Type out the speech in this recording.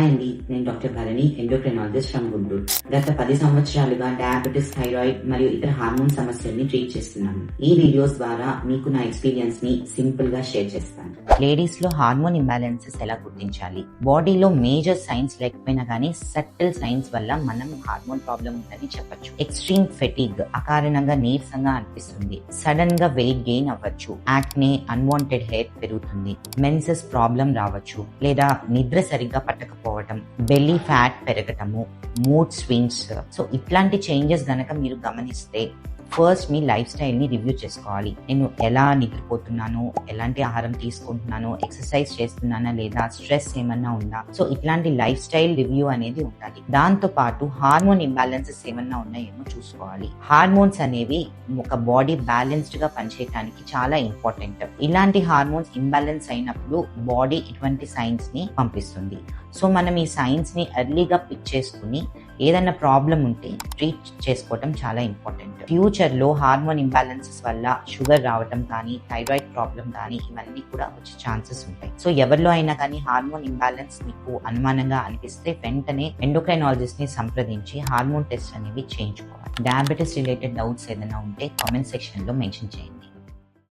Hi అండి, నేను doctor Bharani, endocrinologist from Guntur. గత 10 సంవత్సరాలుగా డయాబెటిస్, థైరాయిడ్ మరియు ఇతర హార్మోన్ సమస్యల్ని ట్రీట్ చేస్తున్నాను. ఈ వీడియోస్ ద్వారా మీకు నా ఎక్స్పీరియన్స్ ని సింపుల్ గా షేర్ చేస్తాను. లేడీస్ లో హార్మోన్ ఇంబ్యాలెన్సెస్ ఎలా గుర్తించాలి? బాడీలో మేజర్ సైన్స్ లేకపోయినా కానీ సటిల్ సైన్స్ వల్ల మనం హార్మోన్ ప్రాబ్లం ఉందని చెప్పొచ్చు. ఎక్స్ట్రీమ్ ఫెటిగ్, అకారణంగా నీరసంగా అనిపిస్తుంది, సడన్ గా వెయిట్ గెయిన్ అవ్వచ్చు, యాక్నే, అన్వాంటెడ్ హెయిర్ పెరుగుతుంది, మెన్సెస్ ప్రాబ్లం రావచ్చు, లేదా నిద్ర సరిగ్గా పట్టకపోవటం, బెల్లీ ఫ్యాట్ పెరగటము, మూడ్ స్వింగ్స్. సో ఇట్లాంటి చేంజెస్ గనక మీరు గమనిస్తే ఫస్ట్ మీ లైఫ్ స్టైల్ ని రివ్యూ చేసుకోవాలి. నేను ఎలా నిద్రపోతున్నాను, ఎలాంటి ఆహారం తీసుకుంటున్నాను, ఎక్సర్సైజ్ చేస్తున్నానా లేదా, స్ట్రెస్ ఏమన్నా ఉందా, సో ఇట్లాంటి లైఫ్ స్టైల్ రివ్యూ అనేది ఉండాలి. దాంతో పాటు హార్మోన్ ఇంబ్యాలెన్సెస్ ఏమన్నా ఉన్నాయేమో చూసుకోవాలి. హార్మోన్స్ అనేవి ఒక బాడీ బ్యాలెన్స్డ్ గా పనిచేయడానికి చాలా ఇంపార్టెంట్. ఇలాంటి హార్మోన్స్ ఇంబ్యాలెన్స్ అయినప్పుడు బాడీ ఇటువంటి సైన్స్ ని పంపిస్తుంది. సో మనం ఈ సైన్స్ ని ఎర్లీగా పిక్ చేసుకుని ఏదైనా ప్రాబ్లం ఉంటే ట్రీట్ చేసుకోవటం చాలా ఇంపార్టెంట్. ఫ్యూచర్ లో హార్మోన్ ఇంబ్యాలెన్సెస్ వల్ల షుగర్ రావటం కానీ, థైరాయిడ్ ప్రాబ్లం కానీ ఇవన్నీ కూడా వచ్చే ఛాన్సెస్ ఉంటాయి. సో ఎవరిలో అయినా కానీ హార్మోన్ ఇంబ్యాలెన్స్ మీకు అనుమానంగా అనిపిస్తే వెంటనే ఎండోక్రైనాలజిస్ట్ ని సంప్రదించి హార్మోన్ టెస్ట్ అనేవి చేయించుకోవాలి. డయాబెటిస్ రిలేటెడ్ డౌట్స్ ఏదైనా ఉంటే కామెంట్ సెక్షన్ లో మెన్షన్ చేయండి.